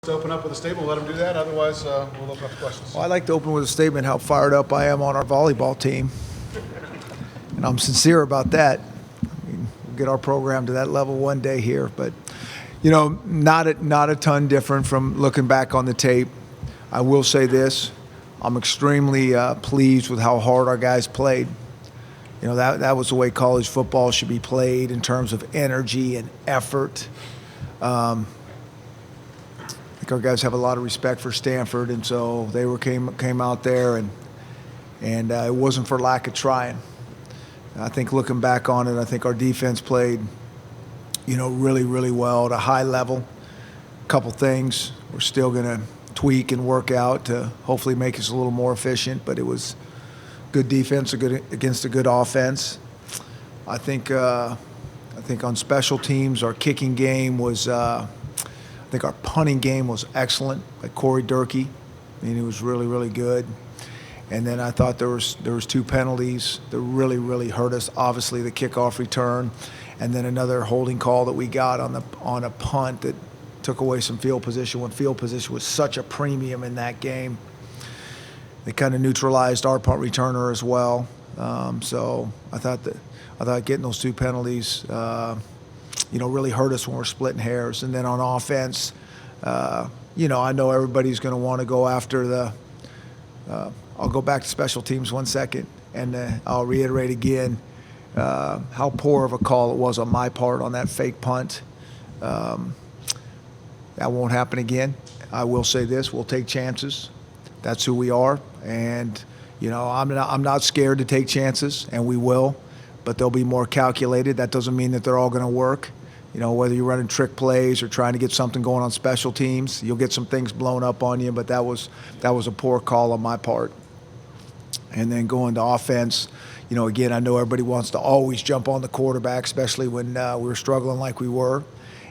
To open up with a statement, let them do that. Otherwise, we'll open up to questions. Well, I'd like to open with a statement how fired up I am on our volleyball team. And I'm sincere about that. I mean, we'll get our program to that level one day here. But, not a ton different from looking back on the tape. I will say this. I'm extremely pleased with how hard our guys played. That was the way college football should be played in terms of energy and effort. I think our guys have a lot of respect for Stanford, and so they came out there, and it wasn't for lack of trying. I think looking back on it, I think our defense played, really, really well at a high level. A couple things we're still going to tweak and work out to hopefully make us a little more efficient, but it was good defense against a good offense. I think on special teams, our kicking game was. I think our punting game was excellent by Corey Durkee. I mean, he was really, really good. And then I thought there was two penalties that really, really hurt us. Obviously, the kickoff return, and then another holding call that we got on a punt that took away some field position when field position was such a premium in that game. They kind of neutralized our punt returner as well. So I thought getting those two penalties. Really hurt us when we're splitting hairs. And then on offense, I know everybody's going to want to go after I'll go back to special teams 1 second, and I'll reiterate again how poor of a call it was on my part on that fake punt. That won't happen again. I will say this, we'll take chances. That's who we are. And, I'm not scared to take chances, and we will. But they'll be more calculated. That doesn't mean that they're all going to work. Whether you're running trick plays or trying to get something going on special teams, you'll get some things blown up on you, but that was a poor call on my part. And then going to offense, again, I know everybody wants to always jump on the quarterback, especially when we were struggling like we were,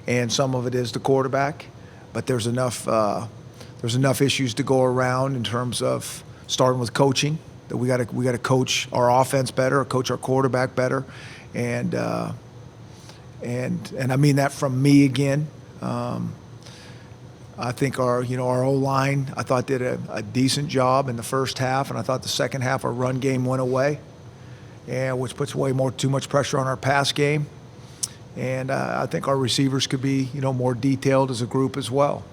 and some of it is the quarterback. But there's enough issues to go around in terms of starting with coaching. That we got to coach our offense better, coach our quarterback better, and I mean that from me again. I think our O-line I thought did a decent job in the first half, and I thought the second half our run game went away, and which puts too much pressure on our pass game, and I think our receivers could be more detailed as a group as well,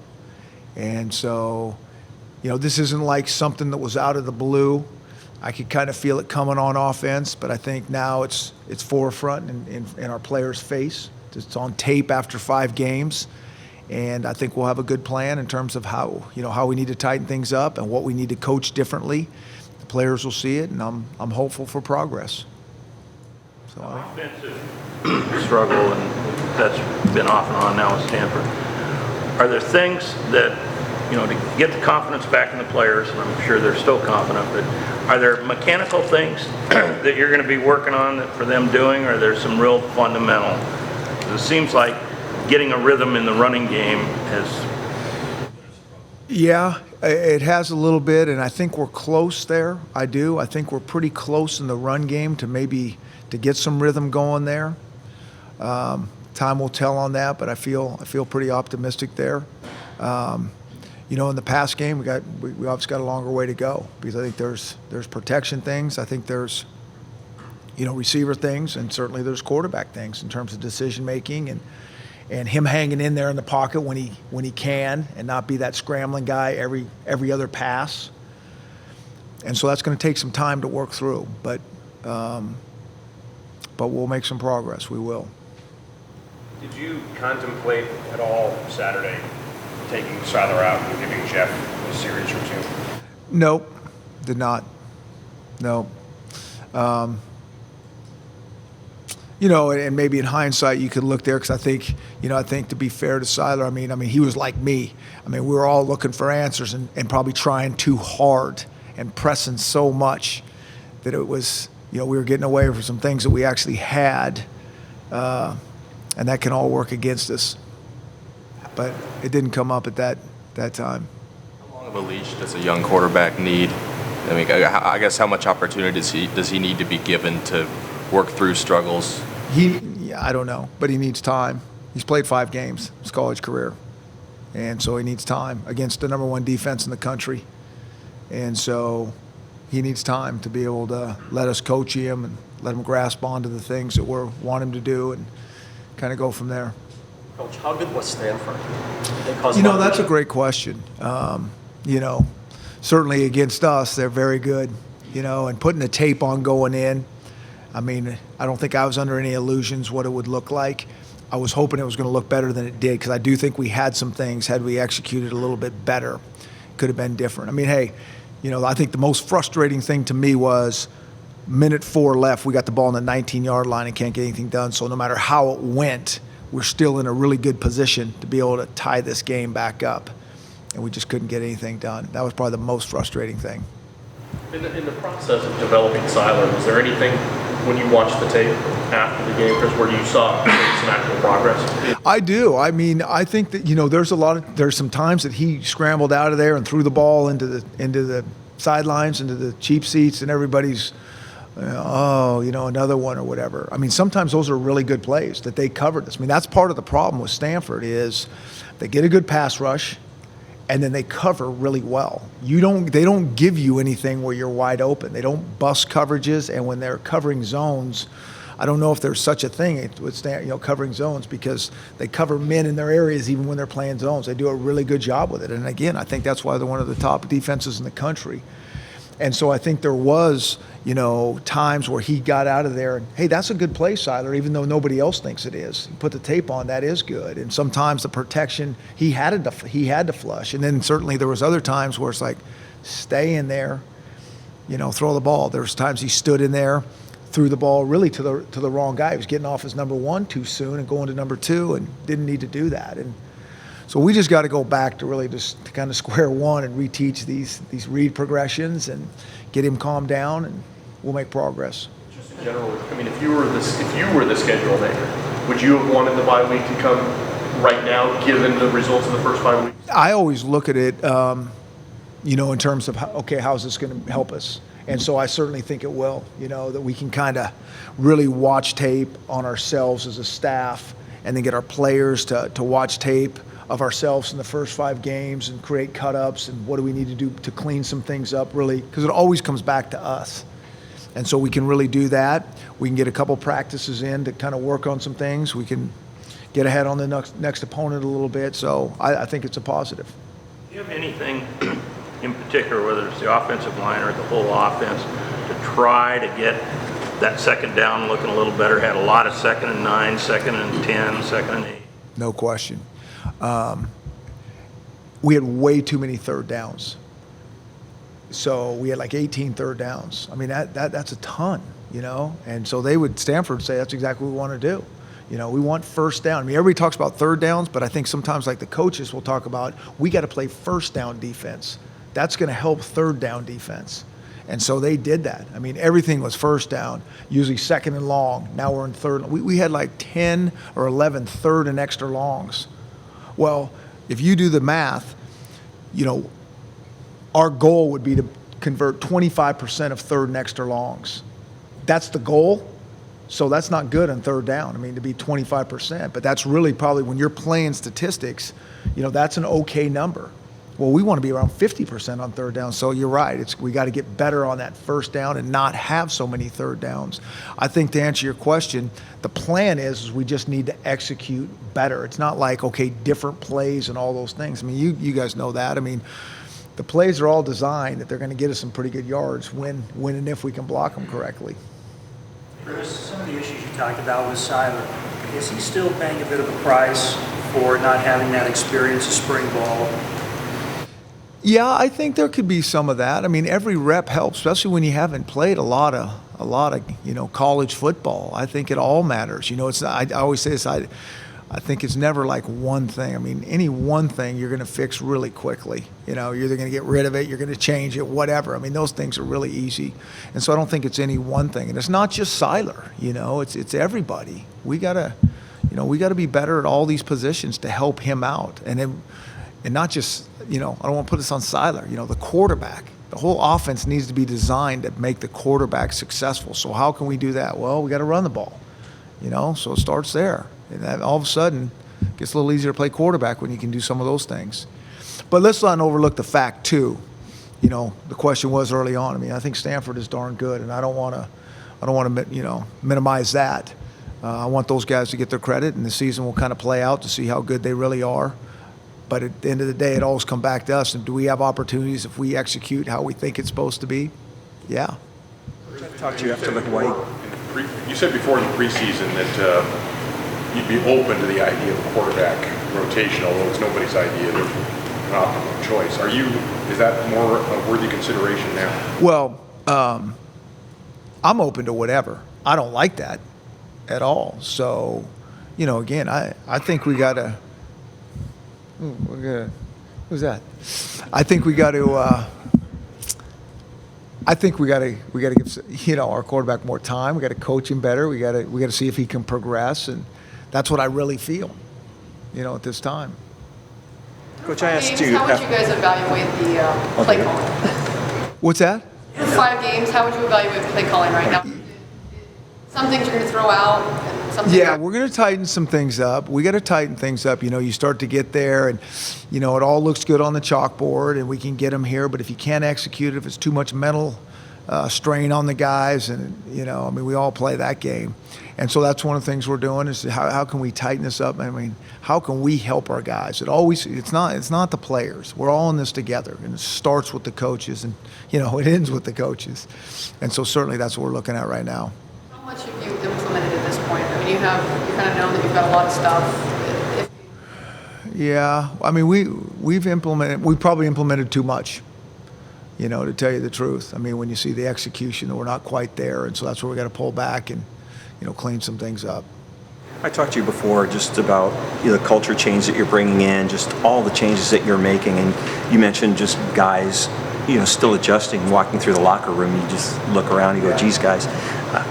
and so this isn't like something that was out of the blue. I could kind of feel it coming on offense, but I think now it's forefront in our players' face. It's on tape after 5 games, and I think we'll have a good plan in terms of how we need to tighten things up and what we need to coach differently. The players will see it, and I'm hopeful for progress. So offensive struggle, and that's been off and on now with Stanford. Are there things that to get the confidence back in the players, and I'm sure they're still confident, but are there mechanical things that you're going to be working on for them doing, or are there some real fundamental? It seems like getting a rhythm in the running game has... Yeah, it has a little bit, and I think we're close there. I do. I think we're pretty close in the run game to get some rhythm going there. Time will tell on that, but I feel pretty optimistic there. In the pass game, we obviously got a longer way to go because I think there's protection things. I think there's, receiver things, and certainly there's quarterback things in terms of decision making and him hanging in there in the pocket when he can and not be that scrambling guy every other pass. And so that's going to take some time to work through, but we'll make some progress. We will. Did you contemplate at all Saturday taking Siler out and giving Jeff a series or two? Nope, did not. No. And maybe in hindsight you could look there because I think to be fair to Siler, I mean he was like me. I mean we were all looking for answers and probably trying too hard and pressing so much that it was we were getting away from some things that we actually had, and that can all work against us. But it didn't come up at that time. How long of a leash does a young quarterback need? I mean, I guess how much opportunity does he need to be given to work through struggles? I don't know, but he needs time. He's played 5 games his college career. And so he needs time against the number one defense in the country. And so he needs time to be able to let us coach him and let him grasp onto the things that we want him to do and kind of go from there. Coach, how good was Stanford? That's a great question. Certainly against us, they're very good, and putting the tape on going in. I mean, I don't think I was under any illusions what it would look like. I was hoping it was going to look better than it did because I do think we had some things, had we executed a little bit better, could have been different. I mean, hey, I think the most frustrating thing to me was minute 4 left, we got the ball on the 19-yard line and can't get anything done. So no matter how it went, we're still in a really good position to be able to tie this game back up. And we just couldn't get anything done. That was probably the most frustrating thing. In the process of developing Siler, was there anything when you watched the tape after the game, Chris, where you saw some actual progress? I do. I mean, I think that there's some times that he scrambled out of there and threw the ball into the sidelines, into the cheap seats, and everybody's, another one or whatever. I mean, sometimes those are really good plays that they covered us. I mean, that's part of the problem with Stanford is they get a good pass rush, and then they cover really well. They don't give you anything where you're wide open. They don't bust coverages, and when they're covering zones, I don't know if there's such a thing with covering zones because they cover men in their areas even when they're playing zones. They do a really good job with it. And again, I think that's why they're one of the top defenses in the country. And so I think there was, times where he got out of there and, hey, that's a good play, Siler, even though nobody else thinks it is. You put the tape on, that is good. And sometimes the protection, he had to flush. And then certainly there was other times where it's like, stay in there, throw the ball. There was times he stood in there, threw the ball really to the wrong guy. He was getting off his number 1 too soon and going to number 2 and didn't need to do that. And so we just got to go back to really just to kind of square one and reteach these read progressions and get him calmed down, and we'll make progress. Just in general, I mean, if you were the schedule maker, would you have wanted the bye week to come right now, given the results of the first 5 weeks? I always look at it, in terms of how's this going to help us? And so I certainly think it will. That we can kind of really watch tape on ourselves as a staff, and then get our players to watch tape of ourselves in the first 5 games and create cut-ups and what do we need to do to clean some things up really, because it always comes back to us. And so we can really do that. We can get a couple practices in to kind of work on some things. We can get ahead on the next opponent a little bit. So I think it's a positive. Do you have anything in particular, whether it's the offensive line or the whole offense, to try to get that second down looking a little better? Had a lot of 2nd and 9, 2nd and 10, 2nd and 8. No question. We had way too many third downs. So we had like 18 third downs. I mean, that's a ton, And so Stanford would say that's exactly what we want to do. We want first down. I mean, everybody talks about third downs, but I think sometimes like the coaches will talk about, we got to play first down defense. That's going to help third down defense. And so they did that. I mean, everything was first down, usually 2nd and long. Now we're in 3rd. We had like 10 or 11 3rd and extra longs. Well, if you do the math, our goal would be to convert 25% of 3rd and extra longs. That's the goal. So that's not good on 3rd down. I mean, to be 25%, but that's really probably when you're playing statistics, that's an okay number. Well, we want to be around 50% on 3rd down. So you're right. We got to get better on that first down and not have so many 3rd downs. I think to answer your question, the plan is we just need to execute better. It's not like, different plays and all those things. I mean, you guys know that. I mean, the plays are all designed that they're going to get us some pretty good yards when and if we can block them correctly. Chris, some of the issues you talked about with Siler, is he still paying a bit of a price for not having that experience of spring ball? Yeah, I think there could be some of that. I mean, every rep helps, especially when you haven't played a lot of college football. I think it all matters. I always say this. I think it's never like one thing. I mean, any one thing you're going to fix really quickly. You're either going to get rid of it, you're going to change it, whatever. I mean, those things are really easy, and so I don't think it's any one thing. And it's not just Siler. It's everybody. We gotta be better at all these positions to help him out, and not just. I don't want to put this on Siler. The quarterback. The whole offense needs to be designed to make the quarterback successful. So how can we do that? Well, we got to run the ball. So it starts there. And all of a sudden, gets a little easier to play quarterback when you can do some of those things. But let's not overlook the fact too. You know, the question was early on. I mean, I think Stanford is darn good, and I don't want to minimize that. I want those guys to get their credit, and the season will kind of play out to see how good they really are. But at the end of the day, it always comes back to us. And do we have opportunities if we execute how we think it's supposed to be? Yeah. Talk to you after the Hawaii. You said before in the preseason that you'd be open to the idea of a quarterback rotation, although it's nobody's idea of an optimum choice. Is that more a worthy consideration now? Well, I'm open to whatever. I don't like that at all. So, you know, again, I think we got to. Who's that? I think we got to. I think we got to give our quarterback more time. We got to coach him better. We got to see if he can progress, and that's what I really feel, at this time. Coach, I asked Games, you. how would you guys evaluate the play calling? What's that? For 5 games, how would you evaluate play calling right now? Some things you're going to throw out, and some things Yeah, we're going to tighten some things up. We got to tighten things up. You start to get there, and it all looks good on the chalkboard, and we can get them here. But if you can't execute it, if it's too much mental strain on the guys, and we all play that game. And so that's one of the things we're doing is how can we tighten this up? I mean, how can we help our guys? It's not the players. We're all in this together, and it starts with the coaches, and it ends with the coaches. And so certainly that's what we're looking at right now. How much have you implemented at this point? I mean, you kind of known that you've got a lot of stuff. Yeah, I mean, we probably implemented too much, to tell you the truth. I mean, when you see the execution, we're not quite there, and so that's where we got to pull back and, clean some things up. I talked to you before just about the culture change that you're bringing in, just all the changes that you're making, and you mentioned just guys, still adjusting, walking through the locker room. You just look around, you go, "Geez, guys."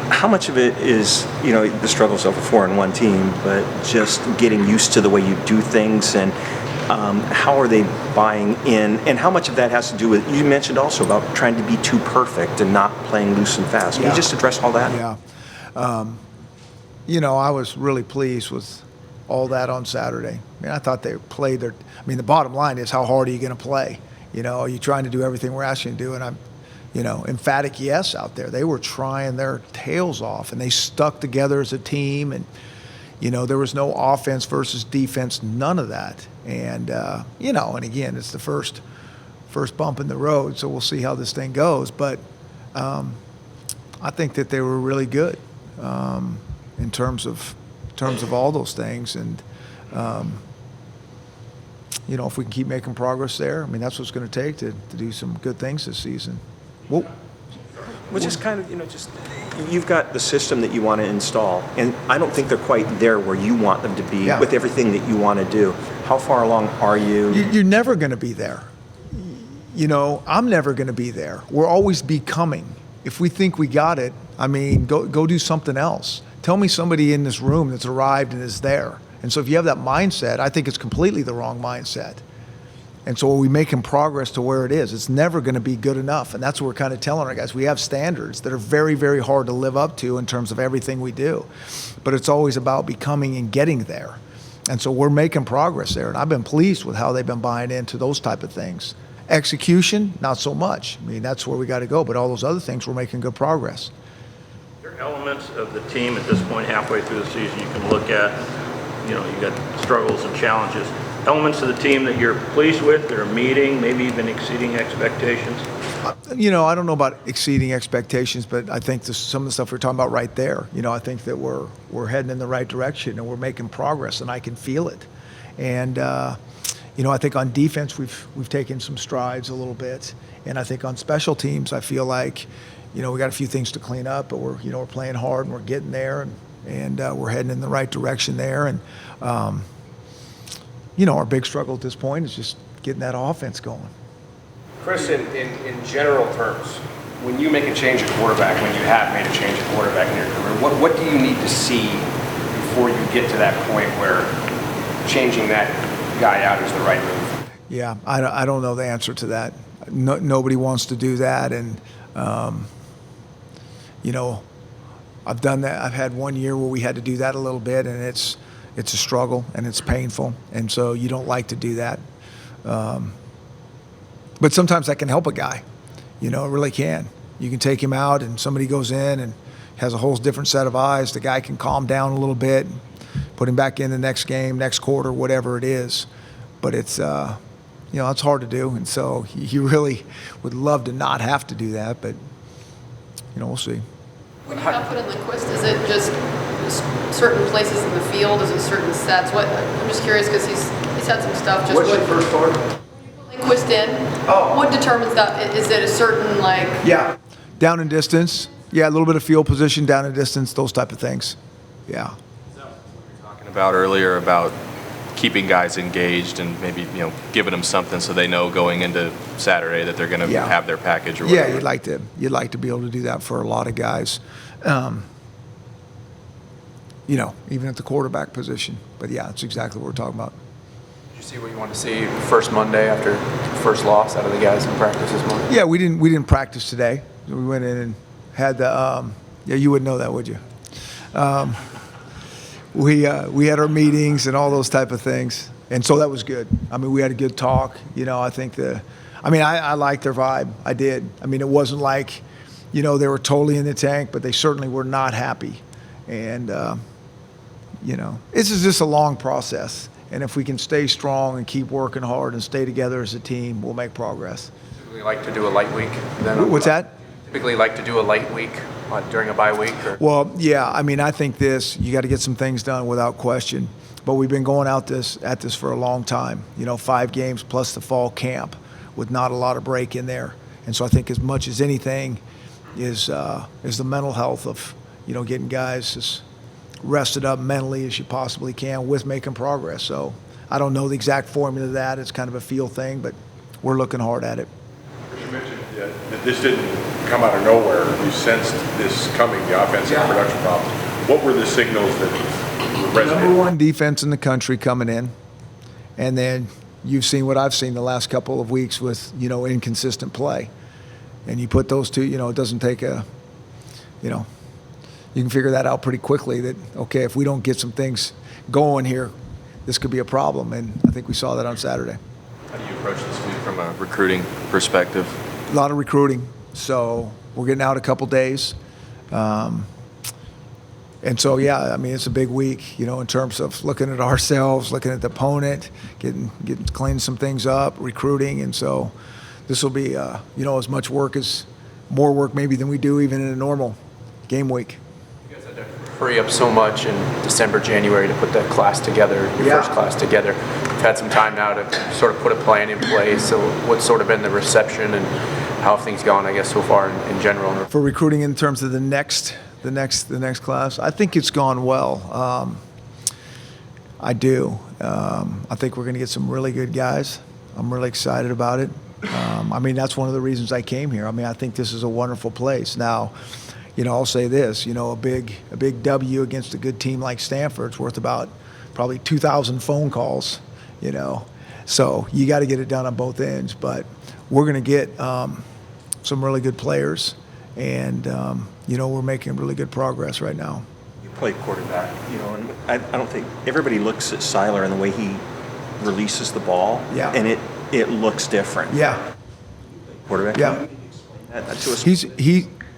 How much of it is, the struggles of a 4-1 team, but just getting used to the way you do things, and how are they buying in, and how much of that has to do with, you mentioned also about trying to be too perfect and not playing loose and fast. Can you just address all that? Yeah. I was really pleased with all that on Saturday. I mean, I thought they played the bottom line is, how hard are you going to play? Are you trying to do everything we're asking you to do? And I'm, emphatic yes out there. They were trying their tails off, and they stuck together as a team, and, there was no offense versus defense, none of that. And, and again, it's the first bump in the road, so we'll see how this thing goes. But I think that they were really good in terms of all those things. And, if we can keep making progress there, I mean, that's what's going to take to do some good things this season. Well, just kind of, just you've got the system that you want to install, and I don't think they're quite there where you want them to be with everything that you want to do. How far along are you? You're never going to be there. I'm never going to be there. We're always becoming. If we think we got it, I mean, go do something else. Tell me somebody in this room that's arrived and is there. And so if you have that mindset, I think it's completely the wrong mindset. And so are we making progress to where it is? It's never going to be good enough. And that's what we're kind of telling our guys. We have standards that are very, very hard to live up to in terms of everything we do. But it's always about becoming and getting there. And so we're making progress there. And I've been pleased with how they've been buying into those type of things. Execution, not so much. I mean, that's where we got to go. But all those other things, we're making good progress. Are there elements of the team at this point, halfway through the season, you can look at? You got struggles and challenges. Elements of the team that you're pleased with, that are meeting, maybe even exceeding expectations? I don't know about exceeding expectations, but I think some of the stuff we're talking about right there, I think that we're heading in the right direction, and we're making progress, and I can feel it. And, I think on defense, we've taken some strides a little bit. And I think on special teams, I feel like, we got a few things to clean up, but we're playing hard, and we're getting there, and we're heading in the right direction there. And, our big struggle at this point is just getting that offense going. Chris, in general terms, when you make a change at quarterback, when you have made a change at quarterback in your career, what do you need to see before you get to that point where changing that guy out is the right move? Yeah, I don't know the answer to that. Nobody wants to do that. And, I've done that. I've had one year where we had to do that a little bit, and it's it's a struggle and it's painful, and so you don't like to do that. But sometimes that can help a guy. It really can. You can take him out and somebody goes in and has a whole different set of eyes. The guy can calm down a little bit, put him back in the next game, next quarter, whatever it is. But it's, it's hard to do. And so you really would love to not have to do that, but, we'll see. When you have put in Lindquist, is it just certain places in the field? Is it certain sets? I'm just curious because he's had some stuff. Just What's your first part? Lindquist in. Oh. What determines that? Is it a certain Yeah. Down and distance. Yeah, a little bit of field position, down and distance, those type of things. Yeah. Talking about earlier about keeping guys engaged and maybe giving them something so they know going into Saturday that they're going to have their package or whatever. Yeah, you'd like to be able to do that for a lot of guys. Even at the quarterback position. But yeah, that's exactly what we're talking about. Did you see what you want to see first Monday after first loss out of the guys in practice this morning? Yeah, we didn't practice today. We went in and had the you wouldn't know that, would you? We had our meetings and all those type of things, and so that was good. I mean, we had a good talk. I think I liked their vibe. I did. I mean, it wasn't like, they were totally in the tank, but they certainly were not happy. And this is just a long process. And if we can stay strong and keep working hard and stay together as a team, we'll make progress. Typically like to do a light week. Then What's that? Typically like to do a light week during a bye week? Or? Well, yeah. I mean, I think you got to get some things done without question. But we've been going at this for a long time. 5 games plus the fall camp with not a lot of break in there. And so I think as much as anything is the mental health of, getting guys as rested up mentally as you possibly can with making progress. So I don't know the exact formula of that. It's kind of a feel thing, but we're looking hard at it. You mentioned that this didn't come out of nowhere. You sensed this coming, the offensive production problems. What were the signals that resonated? Number 1 defense in the country coming in, and then you've seen what I've seen the last couple of weeks with, inconsistent play. And you put those two, it doesn't take you can figure that out pretty quickly that, okay, if we don't get some things going here, this could be a problem. And I think we saw that on Saturday. How do you approach this week from a recruiting perspective? A lot of recruiting. So we're getting out a couple days. And so, yeah, I mean, it's a big week, in terms of looking at ourselves, looking at the opponent, cleaning some things up, recruiting. And so this will be, as much work more work maybe than we do even in a normal game week. You guys had to free up so much in December, January to put that class together, your first class together. You've had some time now to sort of put a plan in place. So what's sort of been the reception and how have things gone, I guess, so far in general? For recruiting in terms of the next class, I think it's gone well. I do. I think we're going to get some really good guys. I'm really excited about it. That's one of the reasons I came here. I think this is a wonderful place. Now, I'll say this, a big W against a good team like Stanford's worth about probably 2,000 phone calls, So you got to get it done on both ends. But we're going to get some really good players, and, we're making really good progress right now. You play quarterback, and I don't think everybody looks at Seiler and the way he releases the ball, and it looks different. Yeah. Quarterback. Yeah. Can you explain that to us?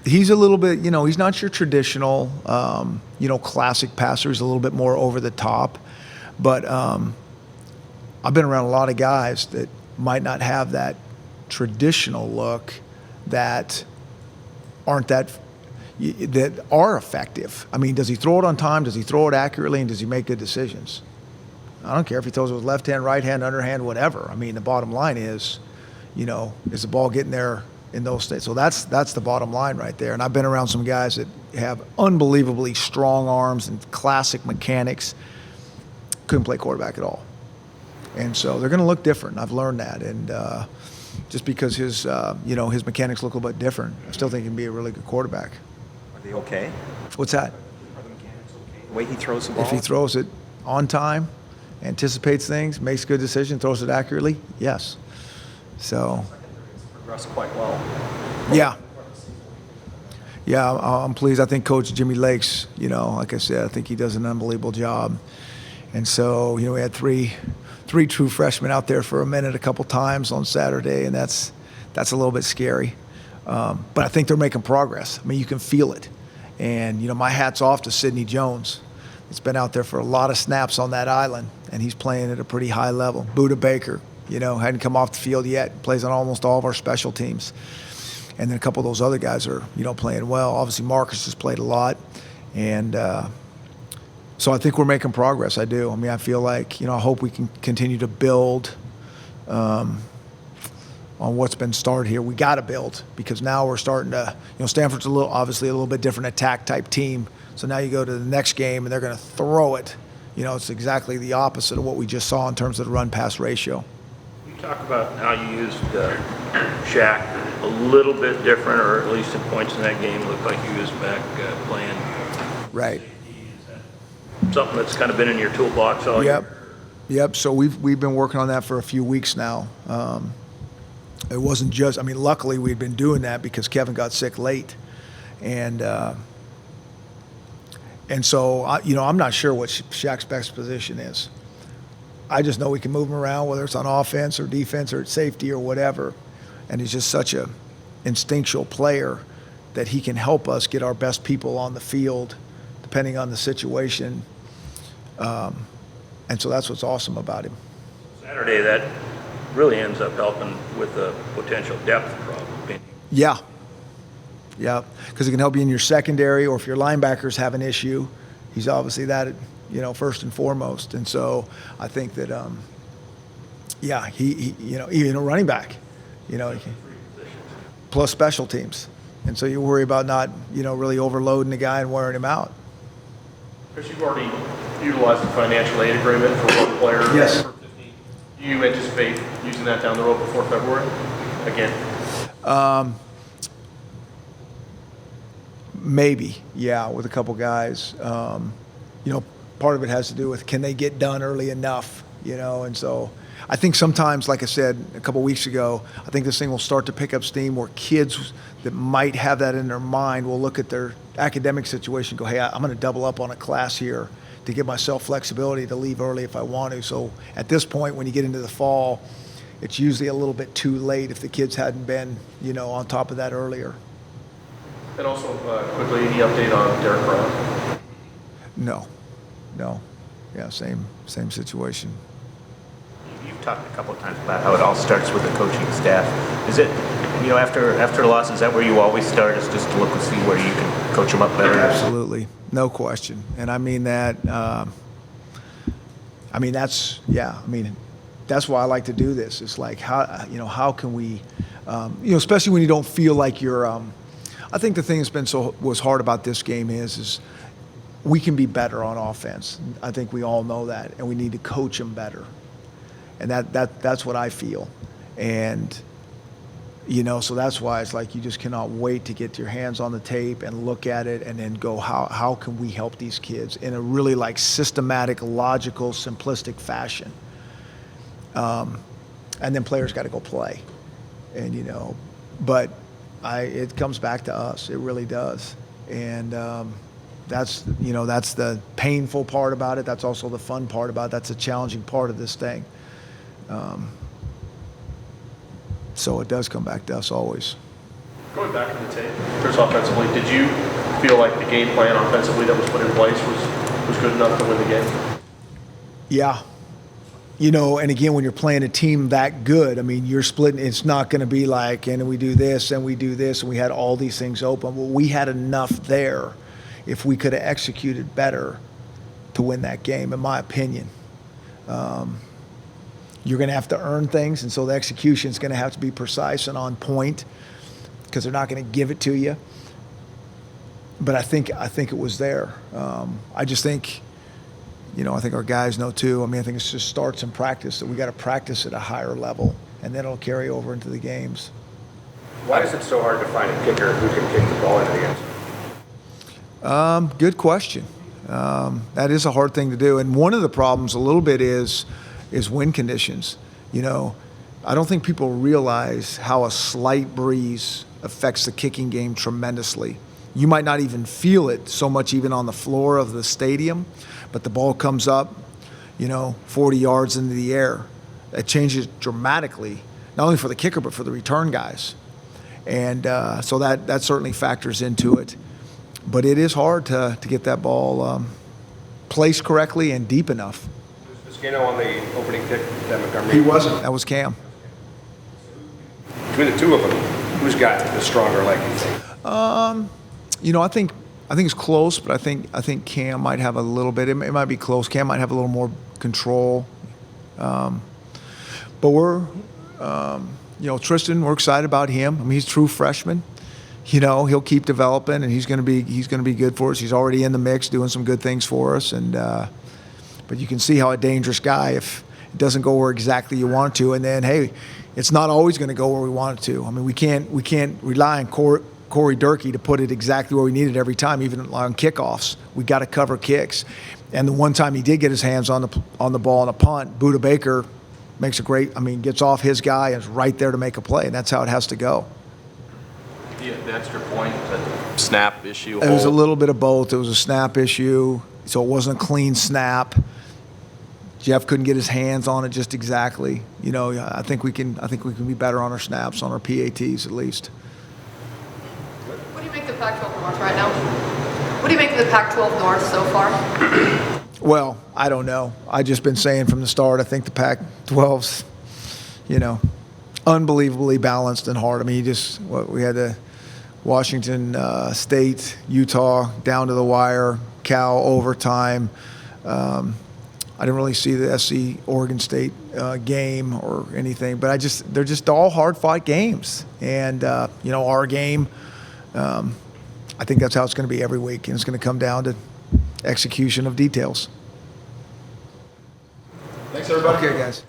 He's a little bit, he's not your traditional, classic passer. He's a little bit more over the top. But I've been around a lot of guys that might not have that traditional look that that are effective. Does he throw it on time? Does he throw it accurately? And does he make good decisions? I don't care if he throws it with left hand, right hand, underhand, whatever. The bottom line is, is the ball getting there in those states? So that's the bottom line right there. And I've been around some guys that have unbelievably strong arms and classic mechanics, couldn't play quarterback at all. And so they're going to look different. I've learned that. And just because his mechanics look a little bit different, I still think he can be a really good quarterback. Are they okay? What's that? Are the mechanics okay? The way he throws the ball? If he throws it on time, anticipates things, makes good decisions, throws it accurately, yes. So. Progressed quite well. Yeah. I'm pleased. I think Coach Jimmy Lakes, like I said, I think he does an unbelievable job. And so, we had three true freshmen out there for a minute a couple times on Saturday, and that's a little bit scary. But I think they're making progress. I mean, you can feel it. And, my hat's off to Sidney Jones. He's been out there for a lot of snaps on that island, and he's playing at a pretty high level. Buda Baker, hadn't come off the field yet, plays on almost all of our special teams. And then a couple of those other guys are, playing well. Obviously, Marcus has played a lot. And so I think we're making progress. I do. I mean, I feel like, I hope we can continue to build on what's been started here. We got to build, because now we're starting to, Stanford's obviously a little bit different attack type team. So now you go to the next game and they're going to throw it. It's exactly the opposite of what we just saw in terms of the run-pass ratio. You talk about how you used Shaq a little bit different, or at least at points in that game looked like you was back playing. Right. Something that's kind of been in your toolbox all year. Yep. So we've been working on that for a few weeks now. It wasn't just, luckily we'd been doing that because Kevin got sick late. And so, I'm not sure what Shaq's best position is. I just know we can move him around, whether it's on offense or defense or at safety or whatever. And he's just such a instinctual player that he can help us get our best people on the field, depending on the situation. And so that's what's awesome about him. Saturday, that really ends up helping with the potential depth problem. Yeah, because it can help you in your secondary, or if your linebackers have an issue, he's obviously that, first and foremost. And so I think that, he even a running back, plus special teams. And so you worry about not, really overloading the guy and wearing him out. Chris, you've already utilized the financial aid agreement for one player. Yes. Do you anticipate using that down the road before February again? Maybe, yeah, with a couple guys. Part of it has to do with, can they get done early enough, and so I think sometimes, like I said a couple weeks ago, I think this thing will start to pick up steam where kids that might have that in their mind will look at their academic situation and go, hey, I'm going to double up on a class here to give myself flexibility to leave early if I want to. So at this point, when you get into the fall, it's usually a little bit too late if the kids hadn't been, on top of that earlier. And also, quickly, any update on Derek Brown? No. Yeah, same situation. You've talked a couple of times about how it all starts with the coaching staff. Is it, after the loss, is that where you always start, is just to look and see where you can coach them up better? Absolutely, no question. And I mean that, that's why I like to do this. It's like, how can we, especially when you don't feel like you're, I think the thing that's was hard about this game is we can be better on offense. I think we all know that, and we need to coach them better. And that's what I feel. And, so that's why it's like you just cannot wait to get your hands on the tape and look at it and then go, how can we help these kids in a really like systematic, logical, simplistic fashion. And then players got to go play. And, but it comes back to us. It really does. And that's the painful part about it. That's also the fun part about it. That's a challenging part of this thing. So it does come back to us always. Going back to the tape, Chris, offensively, did you feel like the game plan offensively that was put in place was good enough to win the game? Yeah. And again, when you're playing a team that good, you're splitting. It's not going to be like, and we do this, and we do this, and we had all these things open. Well, we had enough there if we could have executed better to win that game, in my opinion. You're going to have to earn things, and so the execution is going to have to be precise and on point because they're not going to give it to you. But I think it was there. I just think, I think our guys know too. I think it just starts in practice, that we got to practice at a higher level, and then it'll carry over into the games. Why is it so hard to find a kicker who can kick the ball into the end zone? Good question. That is a hard thing to do, and one of the problems a little bit is wind conditions. I don't think people realize how a slight breeze affects the kicking game tremendously. You might not even feel it so much even on the floor of the stadium, but the ball comes up, 40 yards into the air. It changes dramatically, not only for the kicker, but for the return guys. And so that certainly factors into it. But it is hard to get that ball placed correctly and deep enough. Was Gano on the opening kick that Montgomery? He wasn't. That was Cam. Between the two of them, who's got the stronger leg, you think? I think it's close, but I think Cam might have a little bit. It might be close. Cam might have a little more control. But we're, Tristan, we're excited about him. I mean, he's a true freshman. He'll keep developing, and he's going to be good for us. He's already in the mix, doing some good things for us. And but you can see how a dangerous guy, if it doesn't go where exactly you want it to, and then hey, it's not always going to go where we want it to. I mean, we can't rely on Corey Durkee to put it exactly where we need it every time, even on kickoffs. We got to cover kicks. And the one time he did get his hands on the ball on a punt, Buda Baker makes gets off his guy and is right there to make a play, and that's how it has to go. The extra point, the snap issue. It was a little bit of both. It was a snap issue, so it wasn't a clean snap. Jeff couldn't get his hands on it just exactly. I think we can be better on our snaps, on our PATs at least. What do you make of the Pac-12 North right now? What do you make of the Pac-12 North so far? Well, I don't know. I've just been saying from the start, I think the Pac-12's, unbelievably balanced and hard. I mean, we had the Washington State, Utah, down to the wire, Cal overtime. I didn't really see the SC Oregon State game or anything, but they're just all hard-fought games. And our game, I think that's how it's going to be every week, and it's going to come down to execution of details. Thanks, everybody. Okay, guys.